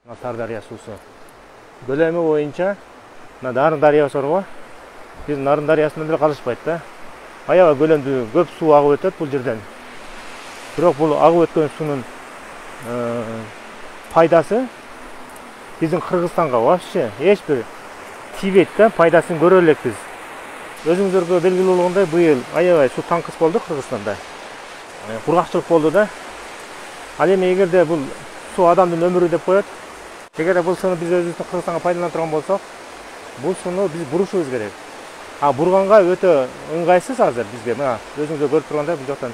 Тар дария суусу. Көлөмү боюнча мына Нарын дарыясы бар го. Биз Нарын дарыясынан деле калышпайт да. Аябай көлөмдүү көп суу агып өтөт бул жерден. Бирок бул агып өткөн суунун пайдасы биздин Кыргызстанга вообще эч бир тийбейт да, пайдасын көрө элекпиз. Өзүңүзөргө белгилүү болгондой, быйыл аябай суу таңкыс болду Кыргызстанда. Кургакчылык болду да. Ал эми эгерде бул суу адамдын өмүрү деп коет, эгерде бул сууну биз өзүбүздүн Кыргызстанга пайдалана турган болсок, бул сууну биз бурушубуз керек. Бурганга өтө ыңгайсыз азыр бизге. Мына өзүңүздөр көрүп тургандай, бул жактан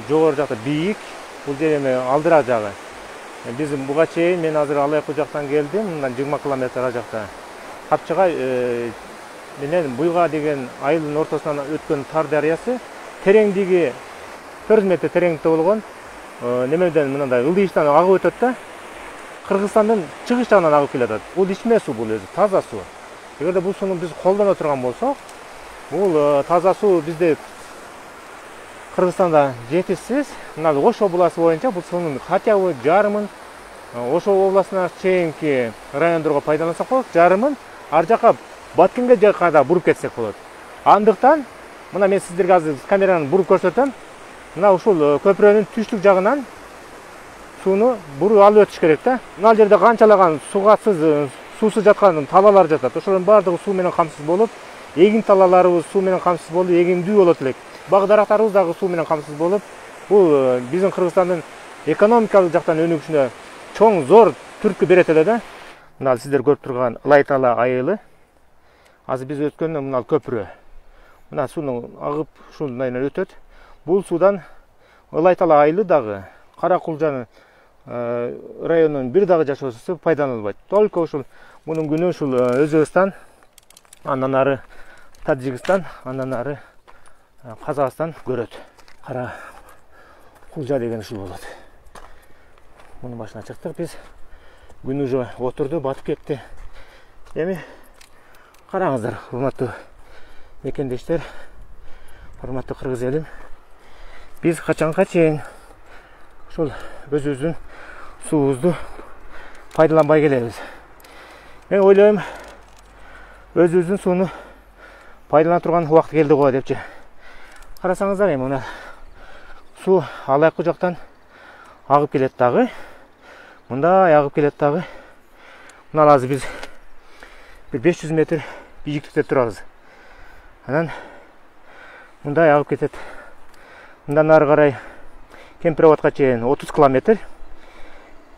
жогору жакта бийик, бул жер эми алдыра жагы. Биз буга чейин мен азыр Алайкы жактан келдим, мындан 20 километр ар жакта. Капчыгай менен Буйга деген айылдын ортосунан өткөн Тар дарыясы тереңдиги 400 метр тереңдикте болгон немеден мындай ылдыйыштан агып өтөт да. Кыргызстандын чыгыш жагынан агып келатат. Бул ичме суу, бул өзү таза суу. Эгерде бул сууну биз колдоно турган болсок, бул таза суу бизде Кыргызстанда жетишсиз. Мына Ошо областы боюнча бул суунун хотя бы жарымын Ошо областына чейинки райондорго пайдалансак болот, жарымын ар жака Баткенге жакка да буруп кетсек болот. Андыктан мына мен сиздерге азыр камераны буруп көрсөтөм. Мына ушул көпүрөнүн түштүк жагынан сууну буруп алып өтүш керек да. Мына жерде канчалаган суусуз жаткан талалар жатат. Ошолордун баардыгы суу менен камсыз болуп, эгин талаларыбыз суу менен камсыз болуп, эгиндүү болот элек. Бак дарактарыбыз дагы суу менен камсыз болуп, бул биздин Кыргызстандын экономикалык жактан өнүгүшүнө чоң зор түрткү берет эле да. Мына сиздер көрүп турган Ылайтала айылы. Азыр биз өткөн мына көпүрө. Мына сууну агып ушундай өтөт. Бул суудан Ылайтала айылы дагы Каракулжа районунун бир дагы жашоочусу пайдалана албайт. Только ушул мунун күнү ушул Өзбекстан, андан ары Таджикстан, андан ары Казакстан көрөт. Каракулжа деген ушул болот. Мунун башына чыктык биз. Күн уже отурду, батып кетти. Эми караңыздар, урматтуу мекендештер, урматтуу кыргыз элим. Биз качанга чейин ушул өзүбүздүн суубузду пайдаланбай келебиз. Мен ойлойм, өзүбүздүн сууну пайдалана турган убакыт келди го депчи. Карасаңыздар, эми мына суу Алайкы жактан агып келет дагы. Мындай агып келет дагы. Мына азыр биз 500 метр бийиктикте турабыз. Анан мындай агып кетет. Мындан ары карай Кемпироватка чейин 30 километр.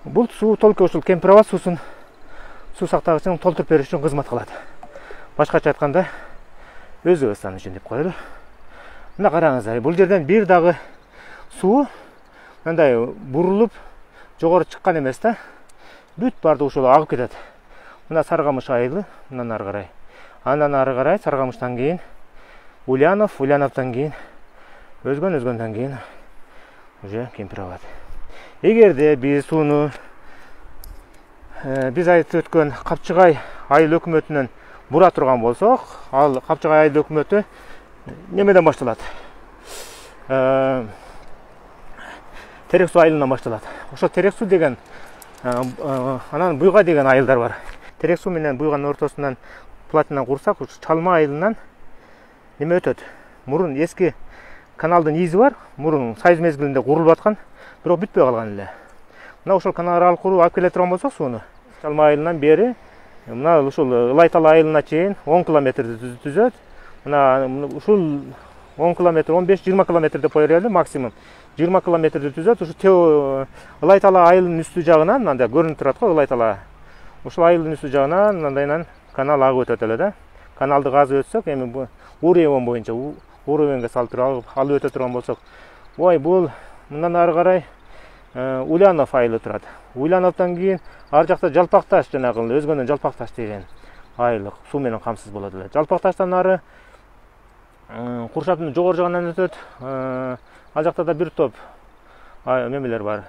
Бул суу только ушул Кемпироват суусун суу сактагычын толтуруп бериш үчүн кызмат кылат. Башкача айтканда Өзбекстан үчүн деп коелу. Мына караңыздар, бул жерден бир дагы суу мындай бурулуп жогору чыккан эмес да. Бүт барды ушул агып кетет. Мына Саргамыш айылы, мындан ары карай. Андан ары карай Саргамыштан кийин Ульянов, Ульяновтан кийин өзгөндөн кийин уже Кемпироват. Эгерде биз сууну биз айтып өткөн Капчыгай айыл өкмөтүнөн бура турган болсок, ал Капчыгай айыл өкмөтү немеден башталат? Терек суу айылынан башталат. Ошо Терек суу деген анан Буйга деген айылдар бар. Терек суу менен Буйганын ортосунан платинан курсак, ушу Чалма айылынан неме өтөт? Мурун эски каналдын изи бар, мурун Союз мезгилинде курулуп аткан, бирок бүтпөй калган эле. Мына ушул канал аркылуу алып келе турган болсок сууну, Чалма айылынан бери мына ушул Ылайтала айылына чейин 10 километрди түзөт. Мына ушул 10 километр, 15-20 километр деп коелу максимум. 20 километрди түзөт. Ушу Ылайтала айылынын үстү жагынан мындай көрүнүп турат го Ылайтала. Ушул айылдын үстү жагынан мындайынан канал агып өтөт эле да. Каналды казып өтсөк, эми бу уровень боюнча уровеньге салып туруп алып өтө турган болсок, ой, бул мындан ары карай Ульянов айылы турат. Ульяновтан кийин ар жакта Жалпакташ, жанагы өзгөндөн Жалпакташ деген айыл суу менен камсыз болот эле. Жалпакташтан ары Куршаптын жогору жагынан өтөт. Ал жакта да бир топ мемелер бар.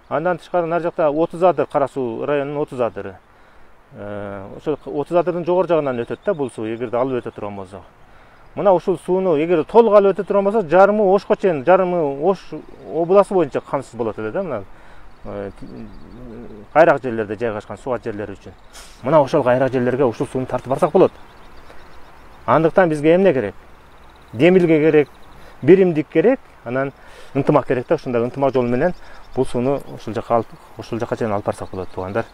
Андан тышкары нар жакта 30 адыр, Кара суу районунун 30 адыры. Ошол 30 адырдын жогору жагынан өтөт да бул суу, эгерде алып өтө турган болсок. Мына ушул сууну эгер толук алып өтө турган болсо, жарымы Ошко чейин, жарымы Ош областы боюнча камсыз болот эле да. Мына кайрак жерлерде жайгашкан суат жерлер үчүн мына ошол кайрак жерлерге ушул сууну тартып барсак болот. Андыктан бизге эмне керек? Демилге керек, биримдик керек, анан ынтымак керек да. Ушундай ынтымак жол менен бул сууну ушул жакка чейин алып барсак болот, туугандар.